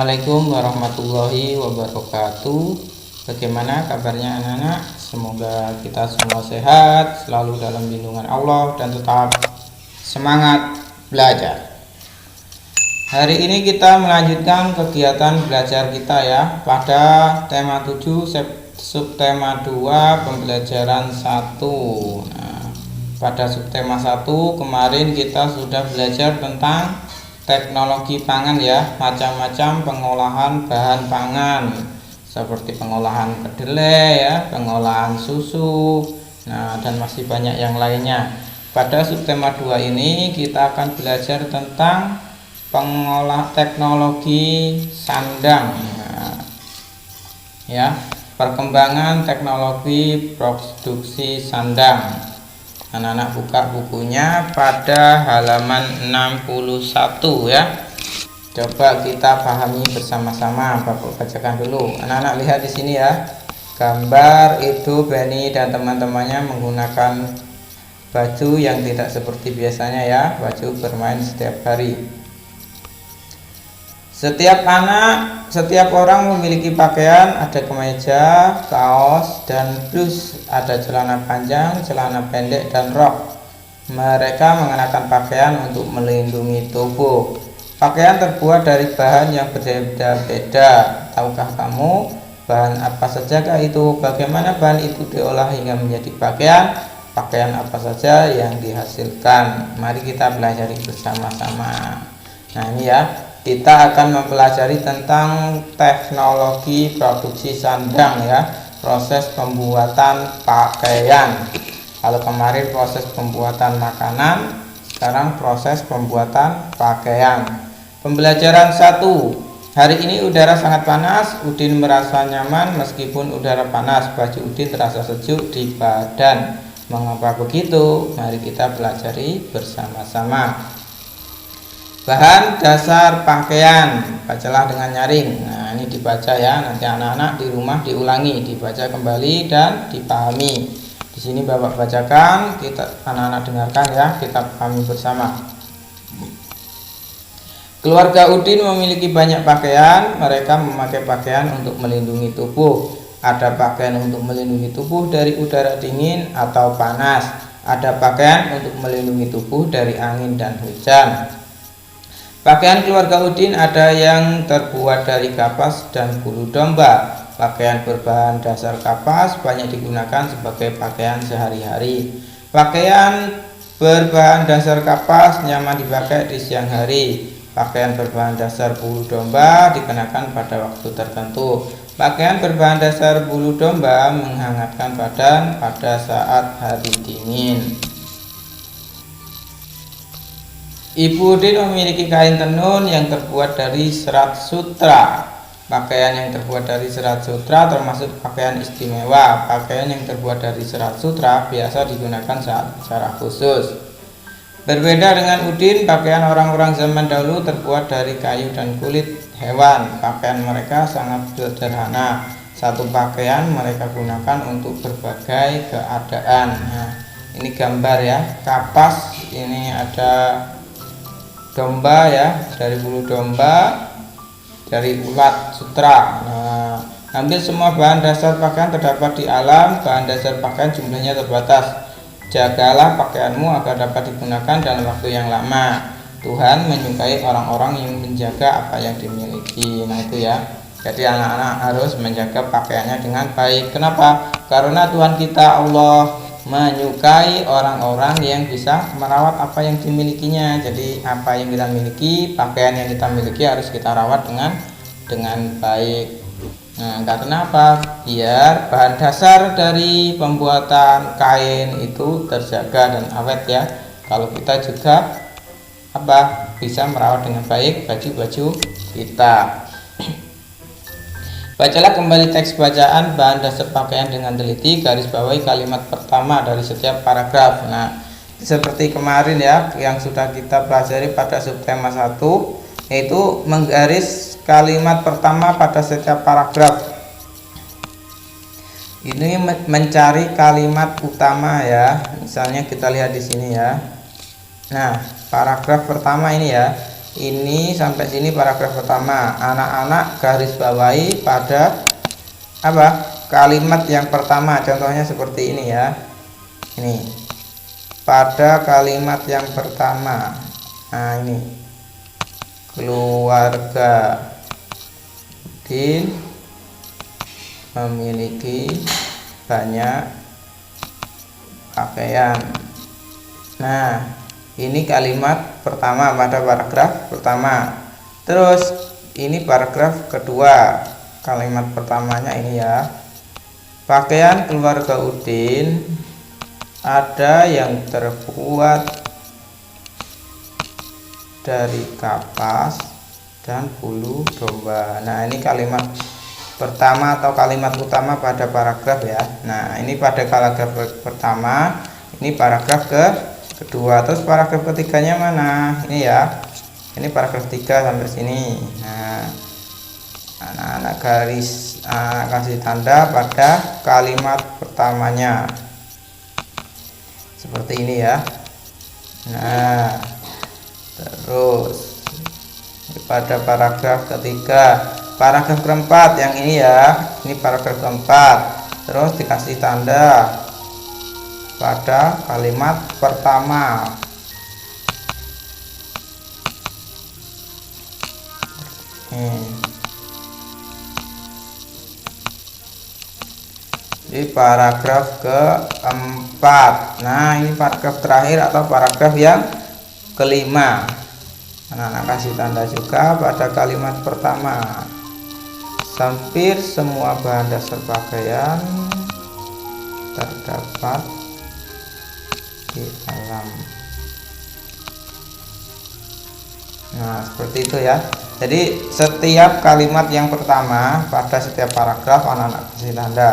Assalamualaikum warahmatullahi wabarakatuh. Bagaimana kabarnya anak-anak? Semoga kita semua sehat, selalu dalam lindungan Allah, dan tetap semangat belajar. Hari ini kita melanjutkan kegiatan belajar kita ya, pada tema 7 subtema 2 pembelajaran 1. Nah, pada subtema 1 kemarin kita sudah belajar tentang teknologi pangan ya, macam-macam pengolahan bahan pangan seperti pengolahan kedelai ya, pengolahan susu, nah dan masih banyak yang lainnya. Pada subtema 2 ini kita akan belajar tentang teknologi sandang ya, perkembangan teknologi produksi sandang. Anak-anak buka bukunya pada halaman 61 ya. Coba kita pahami bersama-sama. Bapak bacakan dulu. Anak-anak lihat di sini ya. Gambar itu Benny dan teman-temannya menggunakan baju yang tidak seperti biasanya ya, baju bermain setiap hari. Setiap orang memiliki pakaian, ada kemeja, kaos, dan blus, ada celana panjang, celana pendek, dan rok. Mereka mengenakan pakaian untuk melindungi tubuh. Pakaian terbuat dari bahan yang berbeda-beda. Tahukah kamu bahan apa sajakah itu? Bagaimana bahan itu diolah hingga menjadi pakaian? Pakaian apa saja yang dihasilkan? Mari kita belajar bersama-sama. Nah ini ya, kita akan mempelajari tentang teknologi produksi sandang ya, proses pembuatan pakaian. Kalau kemarin proses pembuatan makanan, sekarang proses pembuatan pakaian. Pembelajaran 1. Hari ini udara sangat panas. Udin merasa nyaman meskipun udara panas. Baju Udin terasa sejuk di badan. Mengapa begitu? Mari kita pelajari bersama-sama. Bahan dasar pakaian, bacalah dengan nyaring. Nah ini dibaca ya, nanti anak-anak di rumah diulangi, dibaca kembali dan dipahami. Di sini Bapak bacakan, kita anak-anak dengarkan ya, kita pahami bersama. Keluarga Udin memiliki banyak pakaian. Mereka memakai pakaian untuk melindungi tubuh. Ada pakaian untuk melindungi tubuh dari udara dingin atau panas. Ada pakaian untuk melindungi tubuh dari angin dan hujan. Pakaian keluarga Udin ada yang terbuat dari kapas dan bulu domba. Pakaian berbahan dasar kapas banyak digunakan sebagai pakaian sehari-hari. Pakaian berbahan dasar kapas nyaman dipakai di siang hari. Pakaian berbahan dasar bulu domba dikenakan pada waktu tertentu. Pakaian berbahan dasar bulu domba menghangatkan badan pada saat hari dingin. Ibu Udin memiliki kain tenun yang terbuat dari serat sutra. Pakaian yang terbuat dari serat sutra termasuk pakaian istimewa. Pakaian yang terbuat dari serat sutra biasa digunakan saat acara khusus. Berbeda dengan Udin, pakaian orang-orang zaman dahulu terbuat dari kayu dan kulit hewan. Pakaian mereka sangat sederhana. Satu pakaian mereka gunakan untuk berbagai keadaan. Nah, ini gambar ya, kapas, ini ada domba ya, dari bulu domba, dari ulat sutra. Nah, ambil semua bahan dasar pakaian terdapat di alam. Bahan dasar pakaian jumlahnya terbatas. Jagalah pakaianmu agar dapat digunakan dalam waktu yang lama. Tuhan menyukai orang-orang yang menjaga apa yang dimiliki. Nah itu ya, jadi anak-anak harus menjaga pakaiannya dengan baik. Kenapa? Karena Tuhan kita Allah menyukai orang-orang yang bisa merawat apa yang dimilikinya. Jadi apa yang kita miliki, pakaian yang kita miliki harus kita rawat dengan baik. Nah, karena apa? Biar bahan dasar dari pembuatan kain itu terjaga dan awet ya. Kalau kita juga bisa merawat dengan baik baju-baju kita. Bacalah kembali teks bacaan bahan dasar pakaian dengan teliti, garis bawahi kalimat pertama dari setiap paragraf. Nah, seperti kemarin ya, yang sudah kita pelajari pada subtema 1, yaitu menggaris kalimat pertama pada setiap paragraf. Ini mencari kalimat utama ya. Misalnya kita lihat di sini ya. Nah, paragraf pertama ini ya, Ini sampai sini paragraf pertama. Anak-anak garis bawahi pada apa? Kalimat yang pertama. Contohnya seperti ini ya. Ini. Pada kalimat yang pertama. Nah, ini. Keluarga Udin memiliki banyak pakaian. Nah, ini kalimat pertama pada paragraf pertama. Terus ini paragraf kedua. Kalimat pertamanya ini ya. Pakaian keluarga Udin ada yang terbuat dari kapas dan bulu domba. Nah, ini kalimat pertama atau kalimat utama pada paragraf ya. Nah, ini pada paragraf pertama, ini paragraf kedua. Terus paragraf ketiganya mana? Ini ya. Ini paragraf 3 sampai sini. Nah, anak-anak garis kasih tanda pada kalimat pertamanya. Seperti ini ya. Nah, terus pada paragraf ketiga, paragraf keempat yang ini ya, ini paragraf keempat. Terus dikasih tanda pada kalimat pertama. Di paragraf keempat. Nah, ini paragraf terakhir atau paragraf yang kelima. Anak-anak kasih tanda juga pada kalimat pertama. Hampir semua bahan dasar pakaian terdapat di dalam. Nah, seperti itu ya. Jadi setiap kalimat yang pertama pada setiap paragraf anak-anak kasih tanda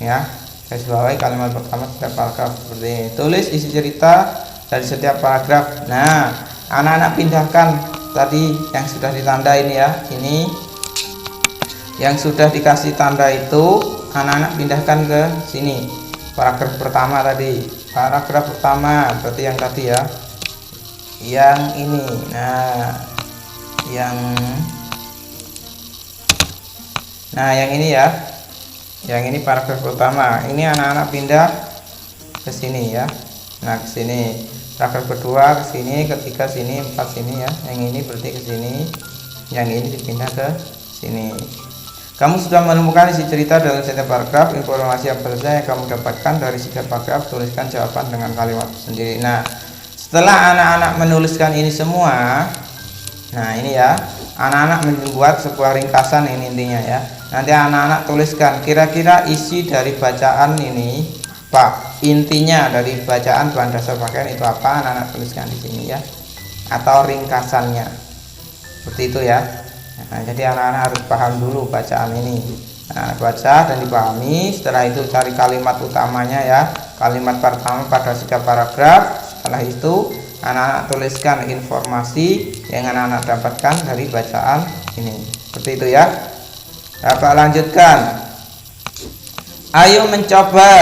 ya. Garis bawahi kalimat pertama setiap paragraf seperti ini. Tulis isi cerita dari setiap paragraf. Nah, anak-anak pindahkan tadi yang sudah ditanda ini ya. Ini yang sudah dikasih tanda itu anak-anak pindahkan ke sini. Paragraf pertama tadi. Paragraf pertama berarti yang tadi ya. Yang ini. Nah, yang ini ya. Yang ini paragraf pertama. Ini anak-anak pindah ke sini ya. Nah, ke sini. Paragraf kedua ke sini, ketiga sini, empat sini ya. Yang ini berarti ke sini. Yang ini dipindah ke sini. Kamu sudah menemukan isi cerita dalam setiap paragraf. Informasi apa saja yang kamu dapatkan dari setiap paragraf, tuliskan jawaban dengan kalimat sendiri. Nah, setelah anak-anak menuliskan ini semua, nah ini ya, anak-anak membuat sebuah ringkasan ini intinya ya. Nanti anak-anak tuliskan kira-kira isi dari bacaan ini, Pak. Intinya dari bacaan bahan dasar pakaian itu apa? Anak-anak tuliskan di sini ya. Atau ringkasannya. Seperti itu ya. Nah, jadi anak-anak harus paham dulu bacaan ini. Nah, baca dan dipahami. Setelah itu cari kalimat utamanya ya. Kalimat pertama pada setiap paragraf. Setelah itu anak-anak tuliskan informasi yang anak-anak dapatkan dari bacaan ini. Seperti itu ya. Bapak lanjutkan. Ayo mencoba.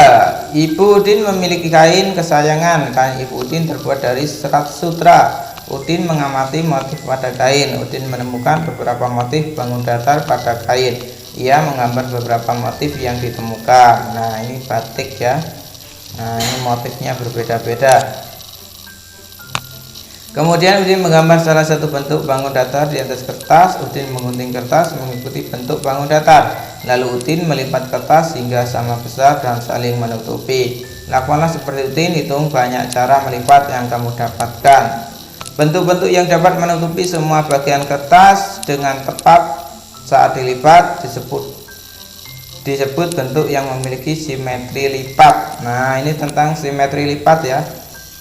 Ibu Udin memiliki kain kesayangan. Kain Ibu Udin terbuat dari serat sutra. Udin mengamati motif pada kain. Udin menemukan beberapa motif bangun datar pada kain. Ia menggambar beberapa motif yang ditemukan. Nah, ini batik ya. Nah, ini motifnya berbeda-beda. Kemudian Udin menggambar salah satu bentuk bangun datar di atas kertas. Udin menggunting kertas mengikuti bentuk bangun datar. Lalu Udin melipat kertas hingga sama besar dan saling menutupi. Lakukanlah seperti Udin, hitung banyak cara melipat yang kamu dapatkan. Bentuk-bentuk yang dapat menutupi semua bagian kertas dengan tepat saat dilipat disebut bentuk yang memiliki simetri lipat. Nah, ini tentang simetri lipat ya.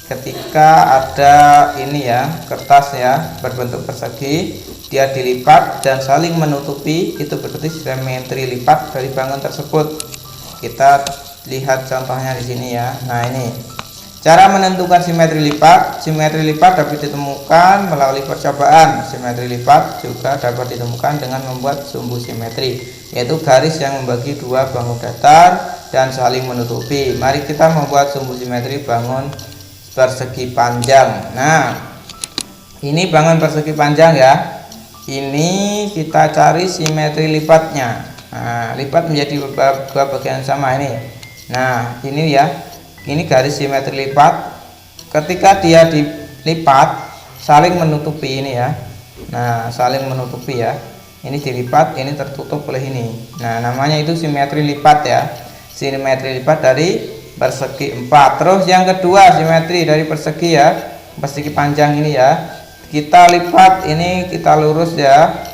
Ketika ada ini ya, kertas ya berbentuk persegi, dia dilipat dan saling menutupi, itu berarti simetri lipat dari bangun tersebut. Kita lihat contohnya di sini ya. Nah, ini cara menentukan simetri lipat. Simetri lipat dapat ditemukan melalui percobaan. Simetri lipat juga dapat ditemukan dengan membuat sumbu simetri, yaitu garis yang membagi dua bangun datar dan saling menutupi. Mari kita membuat sumbu simetri bangun persegi panjang. Nah, Ini bangun persegi panjang ya. Ini kita cari simetri lipatnya. Nah, lipat menjadi dua bagian sama ini. Nah, ini ya. Ini garis simetri lipat. Ketika dia dilipat saling menutupi ini ya. Nah, saling menutupi ya. Ini dilipat, ini tertutup oleh ini. Nah, namanya itu simetri lipat ya. Simetri lipat dari persegi 4. Terus yang kedua simetri dari persegi ya. Persegi panjang ini ya. Kita lipat ini, kita lurus ya.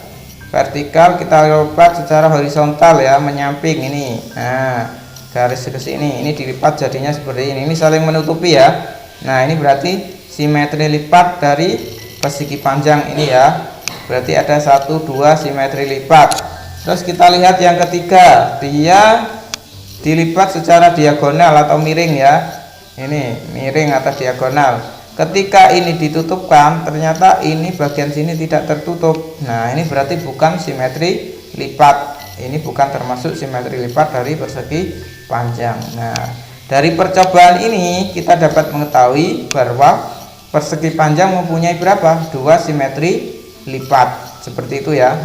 Vertikal kita lipat secara horizontal ya, menyamping ini. Nah, garis ke sini. Ini dilipat jadinya seperti ini. Ini saling menutupi ya. Nah, ini berarti simetri lipat dari persegi panjang ini ya. Berarti ada 1 2 simetri lipat. Terus kita lihat yang ketiga, dia dilipat secara diagonal atau miring ya. Ini miring atau diagonal. Ketika ini ditutupkan, ternyata ini bagian sini tidak tertutup. Nah, ini berarti bukan simetri lipat. Ini bukan termasuk simetri lipat dari persegi panjang. Nah, dari percobaan ini kita dapat mengetahui bahwa persegi panjang mempunyai berapa? 2 simetri lipat. Seperti itu ya.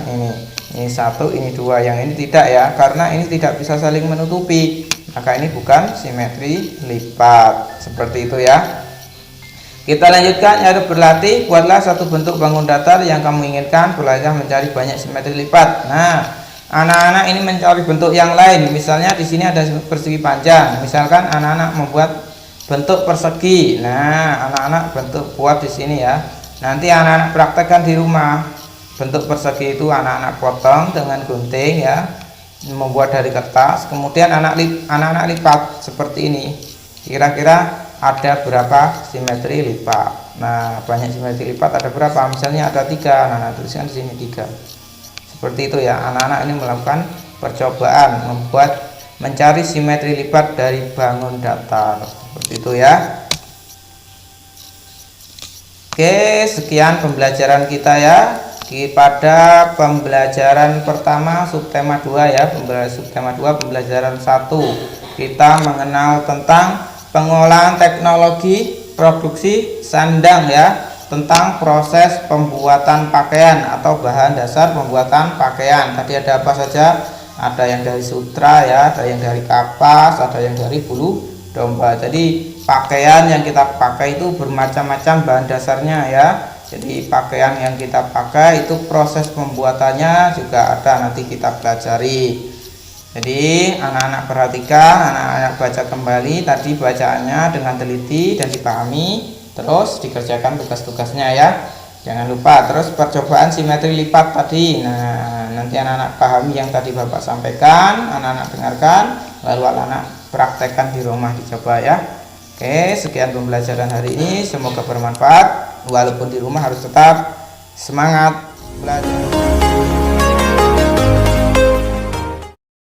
Ini 1, ini 2. Yang ini tidak ya, karena ini tidak bisa saling menutupi. Maka ini bukan simetri lipat. Seperti itu ya. Kita lanjutkan, yaitu berlatih. Buatlah satu bentuk bangun datar yang kamu inginkan. Belajar mencari banyak simetri lipat. Nah, anak-anak ini mencari bentuk yang lain. Misalnya di sini ada persegi panjang. Misalkan anak-anak membuat bentuk persegi. Nah, anak-anak buat di sini ya. Nanti anak-anak praktekkan di rumah. Bentuk persegi itu anak-anak potong dengan gunting ya. Membuat dari kertas. Kemudian anak-anak lipat seperti ini. Kira-kira ada berapa simetri lipat? Nah, banyak simetri lipat ada berapa? Misalnya ada 3. Nah, tuliskan di sini 3. Seperti itu ya. Anak-anak ini melakukan percobaan mencari simetri lipat dari bangun datar. Seperti itu ya. Oke, sekian pembelajaran kita ya. Pada pembelajaran pertama subtema 2 ya. Subtema 2 pembelajaran 1. Kita mengenal tentang pengolahan teknologi produksi sandang ya, tentang proses pembuatan pakaian atau bahan dasar pembuatan pakaian. Tadi ada apa saja? Ada yang dari sutra ya, ada yang dari kapas, ada yang dari bulu domba. Jadi pakaian yang kita pakai itu bermacam-macam bahan dasarnya ya. Jadi pakaian yang kita pakai itu proses pembuatannya juga ada, nanti kita pelajari. Jadi anak-anak perhatikan, anak-anak baca kembali tadi bacaannya dengan teliti dan dipahami, terus dikerjakan tugas-tugasnya ya. Jangan lupa. Terus percobaan simetri lipat tadi. Nah, nanti anak-anak pahami yang tadi Bapak sampaikan, anak-anak dengarkan, lalu anak-anak praktekkan di rumah, dicoba ya. Oke, sekian pembelajaran hari ini, semoga bermanfaat. Walaupun di rumah harus tetap semangat belajar.